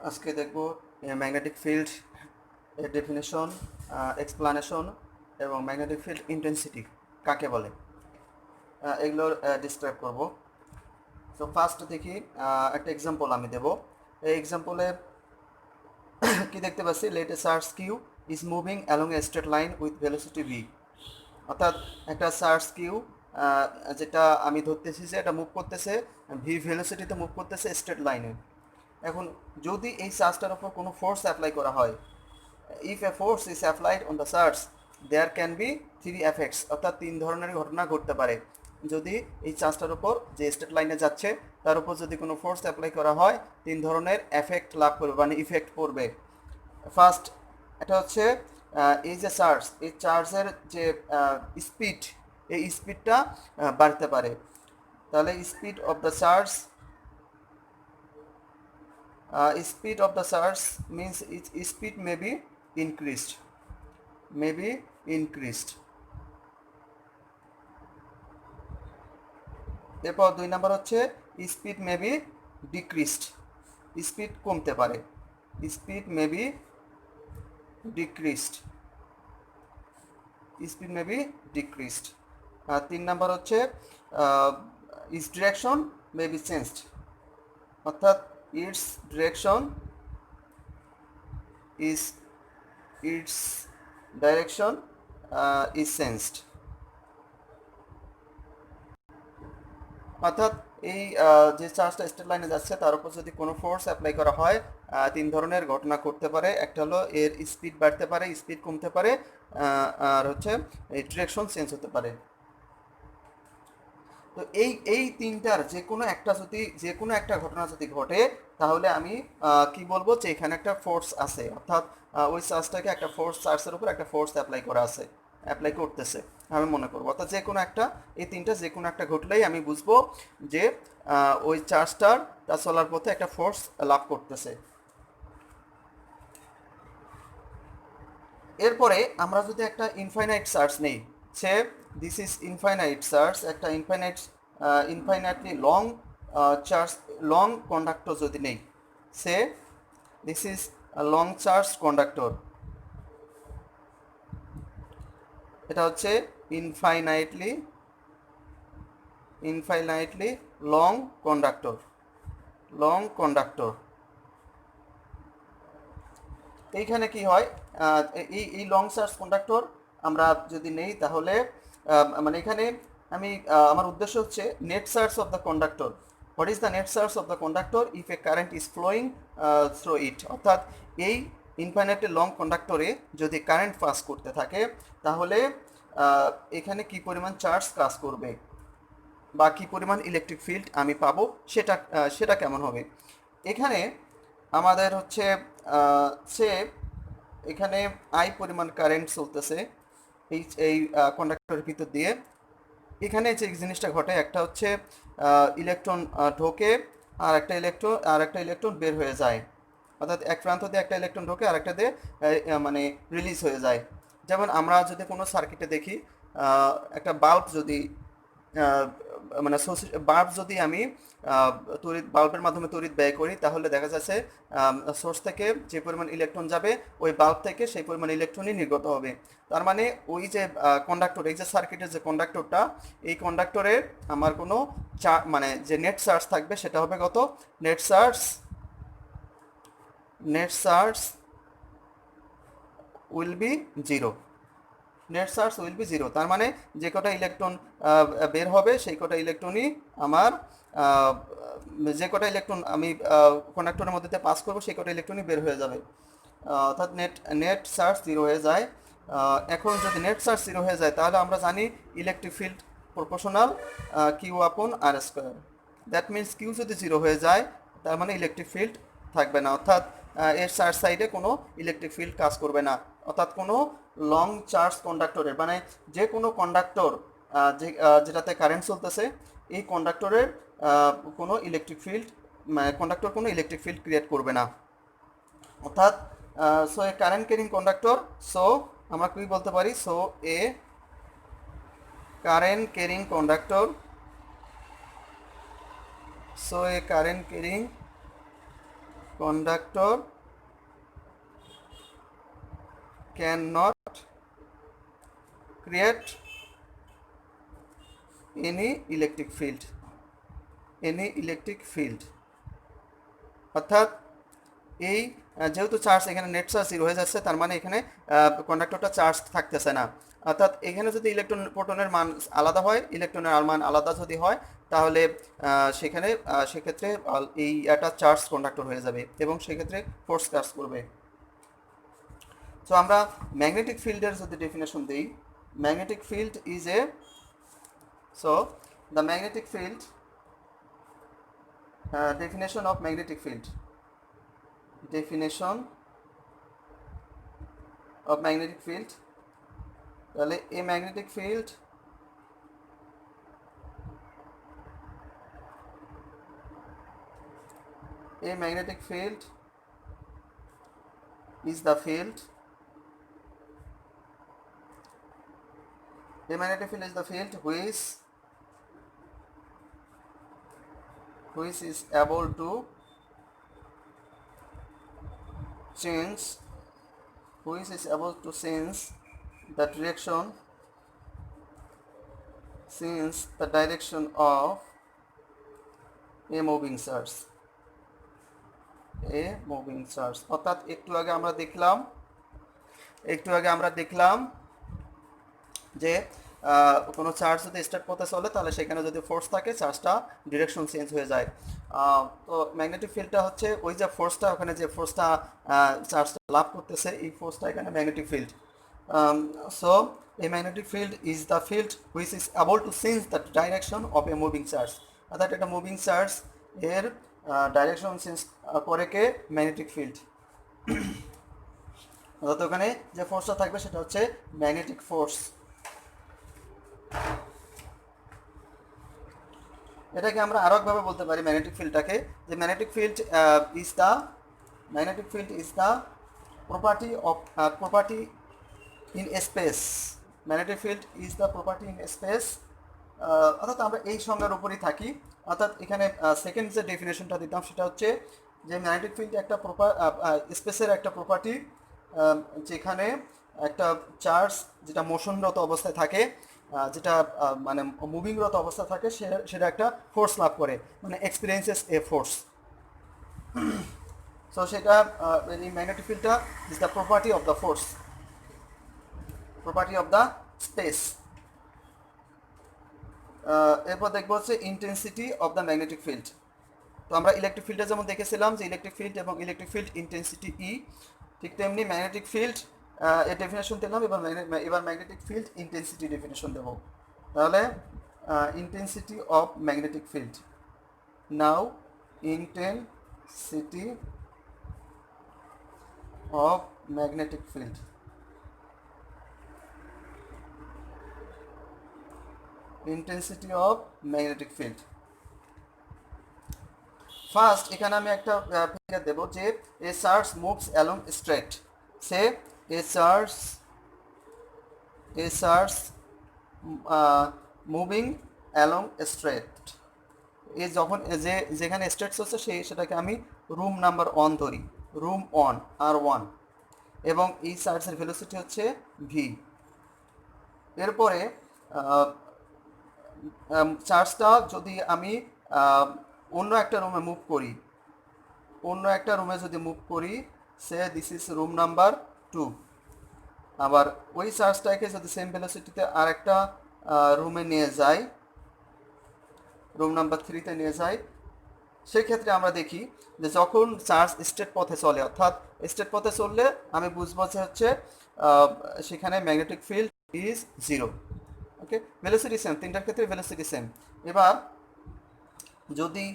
আজকে দেখব magnetic field এর ডেফিনেশন, এক্সপ্লানেশন এবং ম্যাগনেটিক ফিল্ড ইন্টেন্সিটি কাকে বলে এগুলো ডিসক্রাইব করব। সো ফার্স্ট দেখি, একটা এক্সাম্পল আমি দেব। এই এক্সাম্পলে কি দেখতে পাচ্ছি, let a charge Q is moving along a straight line with velocity V. অর্থাৎ একটা চার্জ কিউ যেটা আমি ধরতেছি যে এটা মুভ করতেছে ভি ভেলোসিটিতে মুভ করতেছে স্ট্রেট লাইনে। এখন যদি এই চার্জটার উপর কোনো ফোর্স অ্যাপ্লাই করা হয়, if a force is applied on the charge there can be three effects, অর্থাৎ তিন ধরনের ঘটনা ঘটতে পারে। যদি এই চার্জটার উপর যে স্ট্রেট লাইনে যাচ্ছে তার উপর যদি কোনো ফোর্স অ্যাপ্লাই করা হয়, তিন ধরনের এফেক্ট লাভ করবে, মানে ইফেক্ট পড়বে। ফার্স্ট, এটা হচ্ছে এই যে চার্জ, এই চার্জের যে স্পিড, এই স্পিডটা বাড়তে পারে। তাহলে speed of the charge, speed of the charge means its speed may be increased, may be increased. এরপর দুই নাম্বার হচ্ছে speed may be decreased, speed কমতে পারে, speed may be decreased, speed may be decreased. আর তিন number হচ্ছে its direction may be changed, অর্থাৎ its direction is its direction is changed। অর্থাৎ এই যে চার্জটা স্ট্রেট লাইনে যাচ্ছে তার উপর যদি কোনো ফোর্স অ্যাপ্লাই করা হয়, তিন ধরনের ঘটনা ঘটতে পারে। একটা হলো এর স্পিড বাড়তে পারে, স্পিড কমতে পারে, আর হচ্ছে এই ডিরেকশন চেঞ্জ হতে পারে। তো এই তিনটার যে কোনো একটা ঘটনা যদি ঘটে, তাহলে আমি কি বলবো যে এখানে একটা ফোর্স আছে, অর্থাৎ ওই চার্জটাকে একটা ফোর্স, চার্জের উপর একটা ফোর্স অ্যাপ্লাই করতেছে আমি মনে করবো। অর্থাৎ যে কোনো একটা, এই তিনটা যে কোনো একটা ঘটলেই আমি বুঝবো যে ওই চার্জটার তা চলার পথে একটা ফোর্স লাভ করতেছে। এরপরে আমরা যদি একটা ইনফাইনাইট চার্জ নেই, say this is infinite charge, একটা infinitely long charge, long conductor যদি নেই, say this is long charge conductor, এটা হচ্ছে ইনফাইনাইটলি লং কন্ডাক্টর। এইখানে কি হয়, এই লং চার্জ কন্ডাক্টর আমরা যদি নেই, তাহলে মানে এখানে আমি আমার উদ্দেশ্য হচ্ছে net charge of the conductor. What is the net charge of the conductor if a current is flowing through it. অর্থাৎ এই ইনফাইনাইটলি লং কন্ডাক্টরে যদি কারেন্ট পাস করতে থাকে, তাহলে এখানে কি পরিমাণ চার্জ কাজ করবে বা কী পরিমাণ ইলেকট্রিক ফিল্ড আমি পাবো, সেটা কেমন হবে। এখানে আমাদের হচ্ছে সে এখানে আই পরিমাণ কারেন্ট চলতেছে এই কন্ডাক্টরের ভিতর দিয়ে। এখানে যে জিনিসটা ঘটে, একটা হচ্ছে ইলেকট্রন ঢোকে, আর একটা ইলেকট্রন বের হয়ে যায়। অর্থাৎ এক প্রান্ত দিয়ে একটা ইলেকট্রন ঢোকে, আর একটা দিয়ে মানে রিলিজ হয়ে যায়। যেমন আমরা যদি কোনো সার্কিটে দেখি, একটা বাল্ব যদি মানে বাল্ব যদি আমি বাল্বের মাধ্যমে তড়িৎ ব্যয় করি, তাহলে দেখা যাচ্ছে সোর্স থেকে যে পরিমাণ ইলেকট্রন যাবে ওই বাল্ব থেকে সেই পরিমাণ ইলেকট্রনই নির্গত হবে। তার মানে ওই যে কন্ডাক্টর, এই যে সার্কিটের যে কন্ডাক্টরটা, এই কন্ডাক্টরের আমার কোনো মানে যে নেট চার্জ থাকবে সেটা হবে কত, net charge will be zero, net charge will be zero. তার মানে যে কটা ইলেকট্রন বের হবে সেই কটা ইলেকট্রনই আমার, যে কটা ইলেকট্রন আমি কন্ডাক্টরের মধ্যে পাস করবো সেই কটা ইলেকট্রনই বের হয়ে যাবে। অর্থাৎ নেট চার্জ জিরো হয়ে যায়। এখন যদি নেট চার্জ জিরো হয়ে যায়, তাহলে আমরা জানি ইলেকট্রিক ফিল্ড প্রপোর্শনাল কিউ আপন আর স্কোয়ার। দ্যাট মিনস কিউ যদি জিরো হয়ে যায়, তার মানে ইলেকট্রিক ফিল্ড থাকবে না, অর্থাৎ এর চার সাইডে কোনো ইলেকট্রিক ফিল্ড কাজ করবে না। অর্থাৎ কোনো লং চার্জ কন্ডাক্টরের, মানে যে কোনো কন্ডাক্টর যেটাতে কারেন্ট চলতেছে, এই কন্ডাক্টরের কোনো ইলেকট্রিক ফিল্ড, কন্ডাক্টর কোনো ইলেকট্রিক ফিল্ড ক্রিয়েট করবে না। অর্থাৎ so a current carrying conductor, so আমরা কি বলতে পারি, so a current carrying conductor, so a current carrying conductor cannot create any electric field, অর্থাৎ এই যেহেতু চার্জ এখানে নেট চার্জ 0 হয়ে যাচ্ছে, তার মানে এখানে কন্ডাক্টরটা চার্জ থাকতেছে না। অর্থাৎ এখানে যদি ইলেকট্রন প্রোটনের মান আলাদা হয়, ইলেকট্রনের মান আলাদা যদি হয়, তাহলে সেক্ষেত্রে এই একটা চার্জ কন্ডাক্টর হয়ে যাবে এবং সেক্ষেত্রে ফোর্স কাজ করবে। সো আমরা ম্যাগনেটিক ফিল্ডের যদি ডেফিনেশন দিই, magnetic field is a, so the magnetic field, definition of magnetic field, তাহলে a magnetic field is the field, which is able to change the direction of a moving charge, অর্থাৎ একটু আগে আমরা দেখলাম যে কোনো চার্জ যদি স্টার্ট পথে চলে, তাহলে সেখানে যদি ফোর্স থাকে, চার্জটা ডিরেকশন চেঞ্জ হয়ে যায়। তো ম্যাগনেটিক ফিল্ডটা হচ্ছে ওই যে ফোর্সটা, ওখানে যে ফোর্সটা চার্জটা লাভ করতেছে, এই ফোর্সটা এখানে magnetic field. So a magnetic field is the field which is able to change the direction of a moving charge, অর্থাৎ একটা মুভিং চার্জ এর ডাইরেকশন চেঞ্জ করে কে? Magnetic field. অর্থাৎ ওখানে যে ফোর্সটা থাকবে সেটা হচ্ছে ম্যাগনেটিক ফোর্স। এটাকে আমরা আরো একভাবে বলতে পারি ম্যাগনেটিক ফিল্ডটাকে, যে magnetic field is the property in space. Magnetic field is the property in space, অর্থাৎ আমরা এই সংজ্ঞার উপরই থাকি। অর্থাৎ এখানে সেকেন্ড যে ডেফিনেশনটা দিতাম সেটা হচ্ছে যে ম্যাগনেটিক ফিল্ড একটা স্পেসের একটা প্রপার্টি, যেখানে একটা চার্জ যেটা মোশনরত অবস্থায় থাকে, যেটা মানে মুভিংরত অবস্থা থাকে, সেটা একটা ফোর্স লাভ করে, মানে এক্সপিরিয়েন্সেস এ ফোর্স। সো সেটা এই ম্যাগনেটিক ফিল্ডটা is the property of the force, property of the space. এরপর দেখবো হচ্ছে intensity of the magnetic field. তো আমরা ইলেকট্রিক ফিল্ডে যেমন দেখেছিলাম যে ইলেকট্রিক ফিল্ড এবং ইলেকট্রিক ফিল্ড ইন্টেন্সিটি ই, ঠিক তেমনি ম্যাগনেটিক ফিল্ড এর ডেফিনেশন দিলাম, এবার ম্যাগনেটিক ফিল্ড ইন্টেন্সিটি ডেফিনেশন দেব। তাহলে intensity of magnetic field, now intensity of magnetic field. Intensity of magnetic field, first এখানে আমি একটা ফিগার দেব যে এ চার্জ মুভস অ্যালং স্ট্রেট, সে এ চার্জ মুভিং অ্যালং স্ট্রেট, এ যখন যেখানে স্ট্রেট হচ্ছে সেটাকে আমি রুম নাম্বার 1 ধরি, রুম 1 R1, এবং এই চার্জের ভেলোসিটি হচ্ছে ভি। এরপরে চার্জটা যদি আমি অন্য একটা রুমে মুভ করি, সে দিস ইজ রুম নাম্বার 2, আবার ওই চার্জটাকে যদি সেম ভেলোসিটিতে আর একটা রুমে নিয়ে যাই, রুম নাম্বার 3-তে নিয়ে যাই, সেক্ষেত্রে আমরা দেখি যে যখন চার্জ স্ট্রেট পথে চলে, অর্থাৎ স্ট্রেট পথে চললে আমি বুঝবো যে হচ্ছে সেখানে magnetic field is 0। Okay, velocity same, তিনটার ক্ষেত্রে ভেলোসিটি সেম। এবার যদি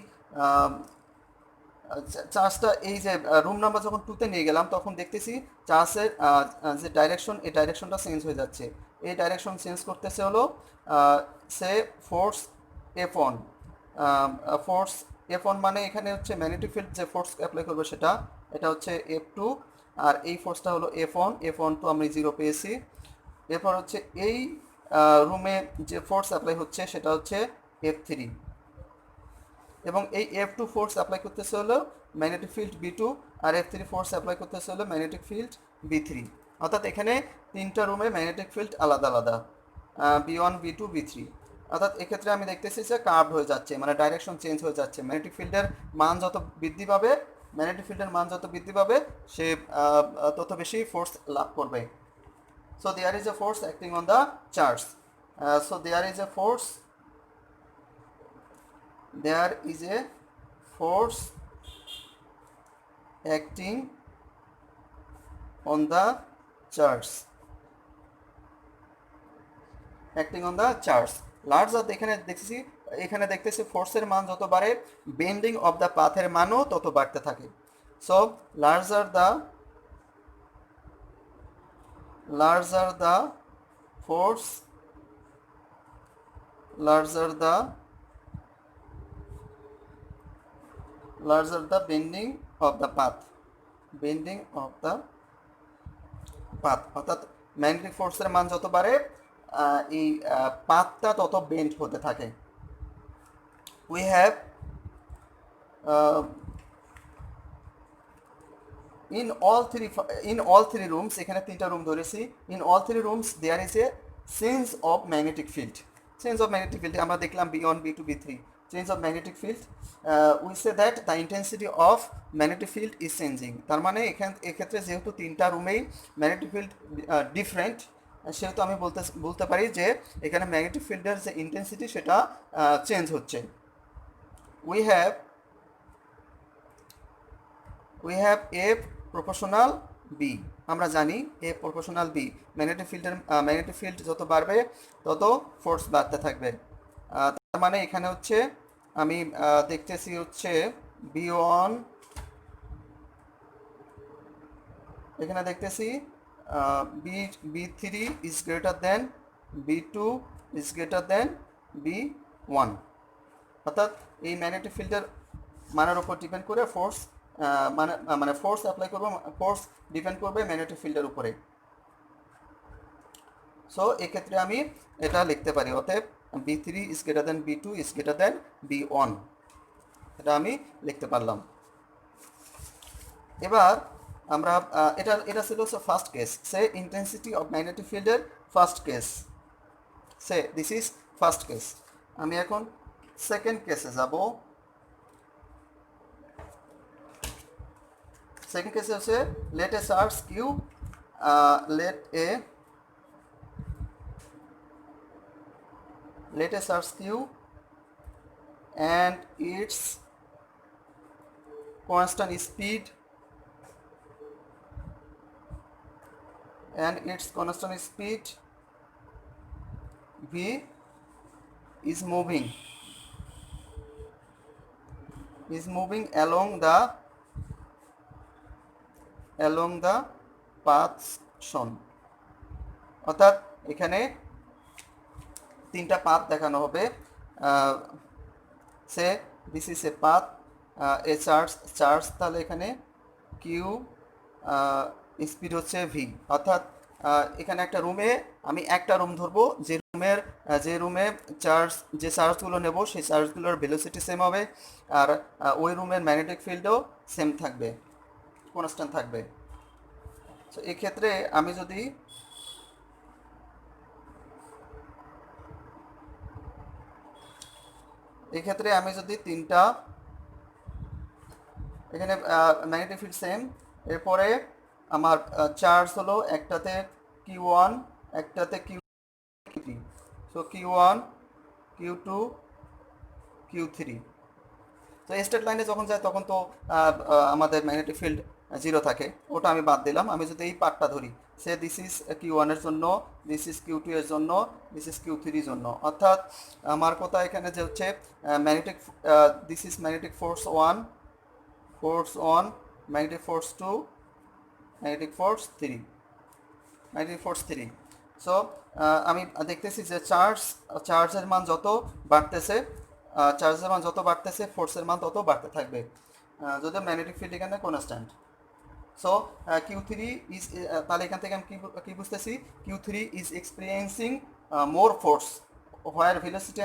চার্জটা এই যে রুম নাম্বার যখন 2-তে নিয়ে গেলাম, তখন দেখতেছি চার্জের যে ডাইরেকশন, এই ডাইরেকশনটা চেঞ্জ হয়ে যাচ্ছে। এই ডাইরেকশন চেঞ্জ করতেছে হলো সে ফোর্স F1, মানে এখানে হচ্ছে ম্যাগনেটিক ফিল্ড যে ফোর্স অ্যাপ্লাই করবে এটা হচ্ছে F2, আর এই ফোর্সটা হলো F1 তো আমি 0 পেয়েছি। এরপর হচ্ছে এই রুমে যে ফোর্স অ্যাপ্লাই হচ্ছে সেটা হচ্ছে F3, এবং এই F2 ফোর্স অ্যাপ্লাই করতেছে হলো ম্যাগনেটিক ফিল্ড B2, আর F3 ফোর্স অ্যাপ্লাই করতেছে হলো ম্যাগনেটিক ফিল্ড B3। অর্থাৎ এখানে তিনটা রুমে ম্যাগনেটিক ফিল্ড আলাদা আলাদা, B1 B2 B3। অর্থাৎ এক্ষেত্রে আমি দেখতেছি যে কার্ভ হয়ে যাচ্ছে, মানে ডাইরেকশন চেঞ্জ হয়ে যাচ্ছে। ম্যাগনেটিক ফিল্ডের মান যত বৃদ্ধি পাবে, সে তত বেশি ফোর্স লাভ করবে। So there is a force acting on the charge. So there is a force acting on the charge. Large এখানে দেখতেছি ফোর্সের মান যত বাড়ে বেন্ডিং অফ দ্য পাথের মানও তত বাড়তে থাকে। So larger the force, larger the bending of the path, অর্থাৎ ম্যাগনেটিক ফোর্সের মান যত বাড়ে এই পাথটা তত বেন্ড হতে থাকে। We have in all three rooms, এখানে তিনটা রুম ধরেছি, in all three rooms there is a change of magnetic field. আমরা দেখলাম B1 B2 B3 change of magnetic field. We say that the intensity of magnetic field is changing. তার মানে এক্ষেত্রে যেহেতু তিনটা রুমেই ম্যাগনেটিক ফিল্ড ডিফারেন্ট, সেহেতু আমি বলতে পারি যে এখানে ম্যাগনেটিক ফিল্ডের যে ইন্টেন্সিটি সেটা চেঞ্জ হচ্ছে। we have A proportional B, আমরা জানি A proportional B, magnetic field যত বাড়বে তত ফোর্স বাড়তে থাকবে। তার মানে এখানে হচ্ছে আমি দেখতেছি হচ্ছে B1, এখানে দেখতেছি B3 is greater than B2 is greater than B1, অর্থাৎ এই ম্যাগনেটিক ফিল্ডের মানের উপর ডিপেন্ড করে ফোর্স মানে ফোর্স অ্যাপ্লাই করবো, ফোর্স ডিপেন্ড করবে ম্যাগনেটিক ফিল্ডের উপরে। সো এক্ষেত্রে আমি এটা লিখতে পারি, অতএব B3 is greater than B2 is greater than B1, এটা আমি লিখতে পারলাম। এবার আমরা এটা ছিল first case, say intensity of magnetic ফিল্ডের first case, say this is first case. আমি এখন সেকেন্ড কেসে যাব। সেকেন্ড কেসে হচ্ছে let a charge q and its constant speed v is moving along the path shown. অর্থাৎ এখানে তিনটা পাথ দেখানো হবে। সে this is a path, A charge, তাহলে এখানে কিউ, স্পিড হচ্ছে ভি। অর্থাৎ এখানে একটা রুমে আমি একটা রুম ধরবো, যে রুমে যে চার্জগুলো নেব সেই চার্জগুলোর ভেলোসিটি সেম হবে, আর ওই রুমের ম্যাগনেটিক ফিল্ডও সেম থাকবে, কনস্ট্যান্ট থাকবে। তো এক্ষেত্রে আমি যদি তিনটা, এখানে ম্যাগনেটিক ফিল্ড সেম, এরপরে আমার চার্জ হলো একটাতে Q1, একটাতে Q3, so Q1 Q2 Q3। তো স্ট্রেট লাইনে যখন যায় তখন তো আমাদের ম্যাগনেটিক ফিল্ড জিরো থাকে, ওটা আমি বাদ দিলাম। আমি যদি এই পার্টটা ধরি, সে দিস ইজ Q1 এর জন্য, দিস ইজ Q2 এর জন্য, দিস ইজ Q3 এর জন্য। অর্থাৎ আমার কথা এখানে যে হচ্ছে this is magnetic force 1, magnetic force 2, magnetic force 3। So আমি দেখতেছি যে চার্জের মান যত বাড়তেছে, ফোর্সের মান তত বাড়তে থাকবে, যদিও ম্যাগনেটিক ফিল্ড এখানে কনস্ট্যান্ট। সো Q3 ইজ, তাহলে এখান থেকে আমি কি বুঝতেছি, Q3 is experiencing more force where velocity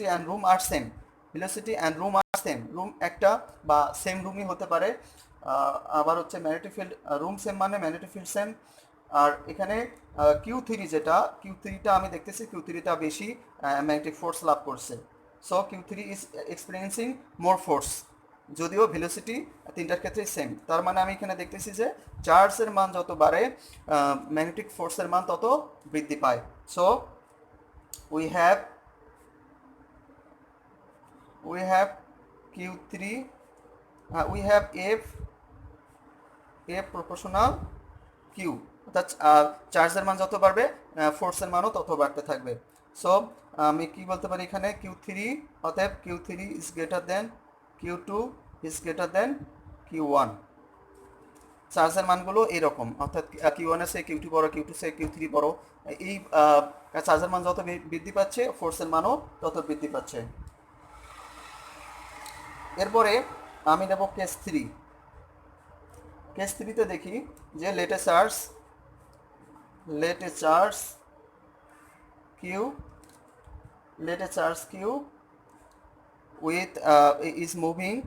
and room are same, velocity and room are same, room একটা বা সেম রুমই হতে পারে। আবার হচ্ছে ম্যাগনেটিক ফিল্ড রুম সেম মানে ম্যাগনেটিক ফিল্ড সেম। আর এখানে কিউ থ্রি যেটা, কিউ থ্রিটা আমি দেখতেছি কিউ থ্রিটা বেশি ম্যাগনেটিক ফোর্স লাভ করছে। So Q three is experiencing more force, যদিও ভেলোসিটি তিনটার ক্ষেত্রে সেম। তার মানে আমি এখানে দেখতেছি যে চার্জের মান যত বাড়ে ম্যাগনেটিক ফোর্সের মান তত বৃদ্ধি পায়। So we have Q3, we have F proportional Q, অর্থাৎ চার্জের মান যত বাড়বে ফোর্সের মানও তত বাড়তে থাকবে। সো আমি কি বলতে পারি এখানে Q3, অতএব Q3 is greater than Q2 is greater than Q1। চার্জের মানগুলো এরকম, অর্থাৎ Q1 এর চেয়ে Q2 বড়, Q2 চেয়ে Q3 বড়। এই চার্জের মান যত বৃদ্ধি পাচ্ছে ফোর্সের মানও তত বৃদ্ধি পাচ্ছে। এরপরে আমি নেব কেস থ্রি। কেস থ্রিতে দেখি যে let a charge Q with is moving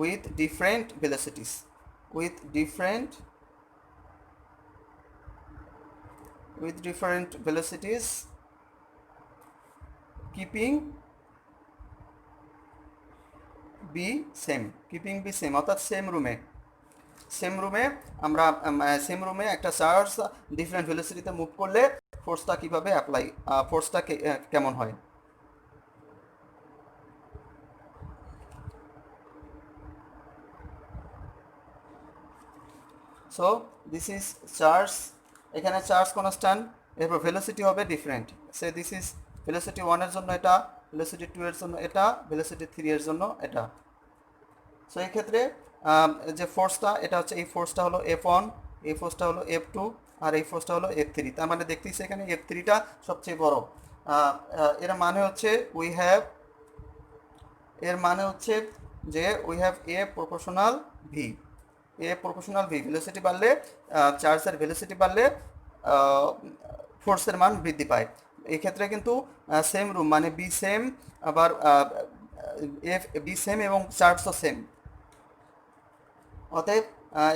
with different velocities, keeping b same, অর্থাৎ সেম রুমে আমরা সেম রুমে একটা চার্জ ডিফারেন্ট ভেলোসিটিতে মুভ করলে ফোর্সটা কিভাবে অ্যাপ্লাই, ফোর্সটা কেমন হয়। সো দিস ইজ চার্জ, এখানে চার্জ কনস্ট্যান্ট, এরপর ভেলোসিটি হবে different. Say this is velocity 1 এর জন্য এটা, ভেলোসিটি 2 এর জন্য এটা, ভেলোসিটি 3 এর জন্য এটা। সো এই ক্ষেত্রে যে ফোর্সটা এটা হচ্ছে, এই ফোর্সটা হলো F1, এই ফোর্সটা হলো F2, আর এই ফোর্সটা হলো F3। তার মানে দেখতেছি এখানে F3টা সবচেয়ে বড়। এর মানে হচ্ছে যে we have A proportional V। Velocity বাড়লে চার্জের ভেলোসিটি বাড়লে ফোর্সের মান বৃদ্ধি পায়। এই ক্ষেত্রে কিন্তু সেম রুম মানে বি সেম, আবার বি সেম এবং চার্জও সেম। অতএব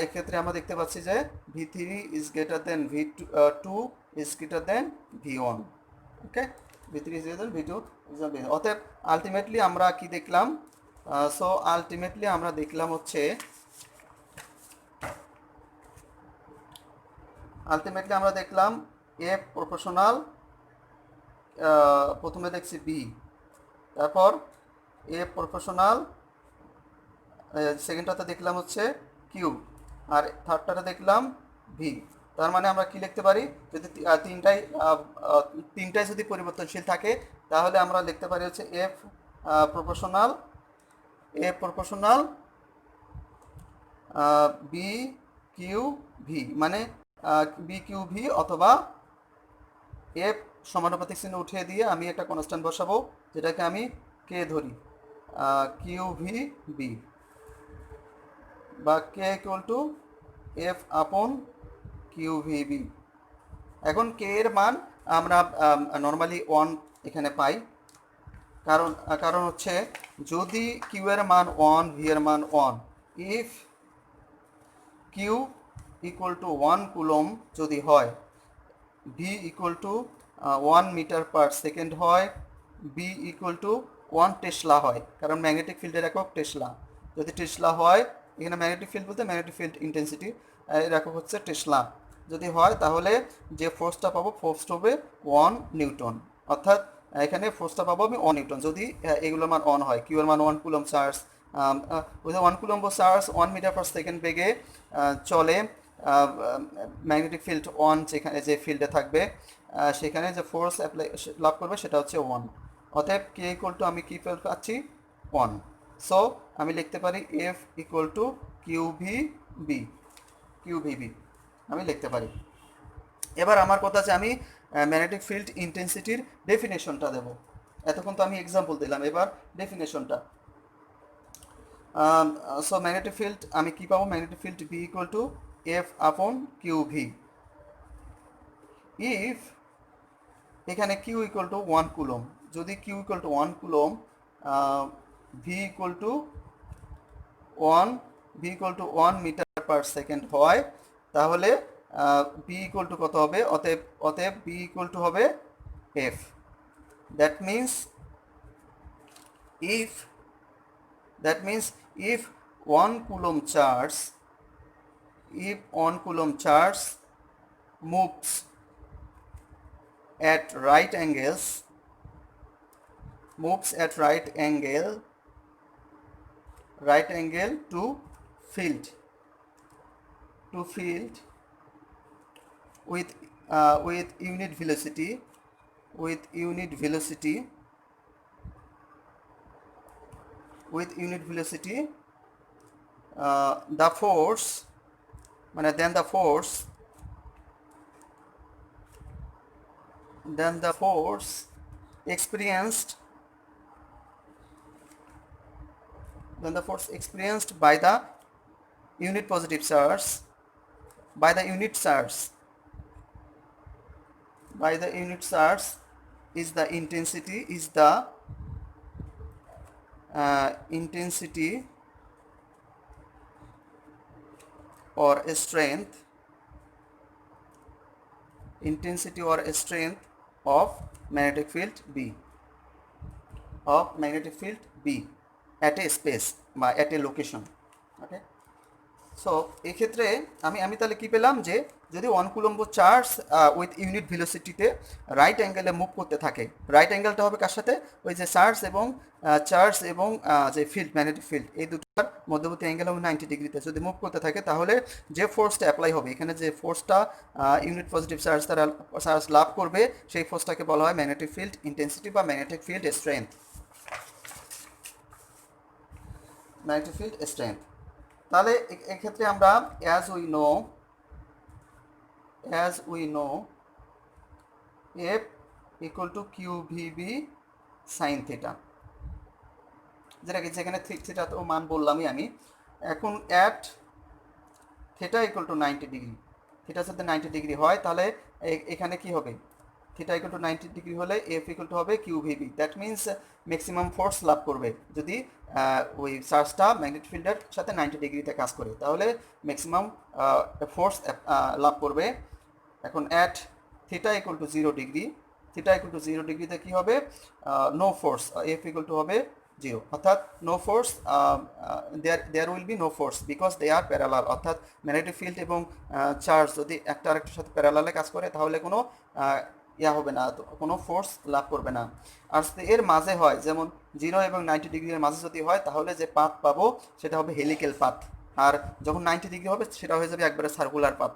এক্ষেত্রে আমরা দেখতে পাচ্ছি যে V3 is greater than V2 is greater than V1। Okay, V3 is greater than V2 is greater than. অতএব আলটিমেটলি আমরা কি দেখলাম? আমরা দেখলাম হচ্ছে F প্রপোর্শনাল, প্রথমে দেখছি B, তারপর F প্রপোর্শনাল, সেকেন্ডটাতে দেখলাম হচ্ছে কিউ, আর থার্ডটাতে দেখলাম ভি। তার মানে আমরা কি লিখতে পারি, যদি তিনটাই যদি পরিবর্তনশীল থাকে তাহলে আমরা লিখতে পারি হচ্ছে F proportional B Q V, মানে বি কিউ ভি, অথবা এফ সমানুপাতিক চিহ্ন উঠিয়ে দিয়ে আমি একটা কনস্ট্যান্ট বসাবো যেটাকে আমি কে ধরি, কিউ ভি বি, বা K equal to F upon Q V B. এখন কে এর মান আমরা নর্মালি 1 এখানে পাই, কারণ হচ্ছে যদি কিউ এর মান 1, ভি এর মান 1, if Q equal to 1 coulomb যদি হয়, V equal to 1 metre per second হয়, বি ইকুয়াল টু 1 টেসলা হয়, কারণ ম্যাগনেটিক ফিল্ডের একক টেসলা। যদি টেসলা হয়, এখানে ম্যাগনেটিক ফিল্ড বলতে ম্যাগনেটিক ফিল্ড ইন্টেন্সিটি এর একক হচ্ছে টেসলা। যদি হয় তাহলে যে ফোর্সটা পাবো ফোর্সটা হবে 1 নিউটন, অর্থাৎ এখানে ফোর্সটা পাবো আমি 1 নিউটন যদি এগুলোর মান 1 হয়। কিউ এর মান 1 coulomb charge, with 1 coulomb charge 1 metre per second বেগে চলে, ম্যাগনেটিক ফিল্ড 1 যেখানে যে ফিল্ডে থাকবে সেখানে যে ফোর্স অ্যাপ্লাই লাভ করবে সেটা হচ্ছে 1। অতএব কে ইকুয়াল টু আমি কি পাচ্ছি 1। সো আমি লিখতে পারি F equal to Q V B আমি লিখতে পারি। এবার আমার কথা আছে আমি ম্যাগনেটিক ফিল্ড ইন্টেন্সিটির ডেফিনেশনটা দেব। এতক্ষণ তো আমি এক্সাম্পল দিলাম, এবার ডেফিনেশনটা। সো ম্যাগনেটিক ফিল্ড আমি কি পাবো, magnetic field B equal to F upon Q V. এখানে কিউ ইকুয়াল টু 1 কুলম, যদি Q equal to 1 coulomb, V equal to 1 metre per second হয়, তাহলে বি ইকুয়াল টু কত হবে? অতএব বি ইকুয়াল টু হবে F. That means if that means if 1 coulomb charge, if 1 coulomb charge moves at right angles, moves at right angle to field with unit velocity, the force, মানে then the force experienced by the unit positive charge, by the unit charge is the intensity, intensity or strength of magnetic field B at a space বা at a location. Okay, so এই ক্ষেত্রে আমি তাহলে কি পেলাম, যে যদি 1 coulomb charge with unit ভেলোসিটিতে রাইট অ্যাঙ্গেলে মুভ করতে থাকে, রাইট অ্যাঙ্গেলটা হবে কার সাথে? ওই যে চার্জ এবং যে ফিল্ড, ম্যাগনেটিক ফিল্ড, এই দুটোর মধ্যবর্তী অ্যাঙ্গেল হবে 90 ডিগ্রিতে। যদি মুভ করতে থাকে তাহলে যে ফোর্সটা অ্যাপ্লাই হবে, এখানে যে ফোর্সটা ইউনিট পজিটিভ চার্জ লাভ করবে, সেই ফোর্সটাকে বলা হয় ম্যাগনেটিক ফিল্ড ইন্টেন্সিটি বা ম্যাগনেটিক ফিল্ড স্ট্রেংথ। তাহলে এক্ষেত্রে আমরা as we know F equal to QVB sin theta, যেখানে থিটা তো মান বললামই আমি। এখন at theta equal to 90 degree, theta যদি 90 ডিগ্রি হয় তাহলে এখানে কি হবে? থিটা ইকুয়াল টু 90 ডিগ্রি হলে এফ ইকুয়াল টু হবে QVB। That means maximum force লাভ করবে যদি ওই চার্জটা ম্যাগনেটিক ফিল্ডের সাথে 90 ডিগ্রিতে কাজ করে, তাহলে ম্যাক্সিমাম ফোর্স লাভ করবে। এখন at theta equal to 0 degree, ডিগ্রিতে কী হবে? No force, F equal to হবে 0, অর্থাৎ no force, there will be no force because they are parallel. অর্থাৎ ম্যাগনেটিক ফিল্ড এবং চার্জ যদি একটা আরেকটার সাথে প্যারালালে কাজ করে তাহলে কোনো হবে না, কোনো ফোর্স লাভ করবে না। আর যদি এর মাঝে হয়, যেমন 0 এবং 90 ডিগ্রির মাঝে যদি হয়, তাহলে যে পাথ পাবো সেটা হবে হেলিক্যাল পাথ। আর যখন 90 ডিগ্রি হবে সেটা হয়ে যাবে একবারে সার্কুলার পাথ।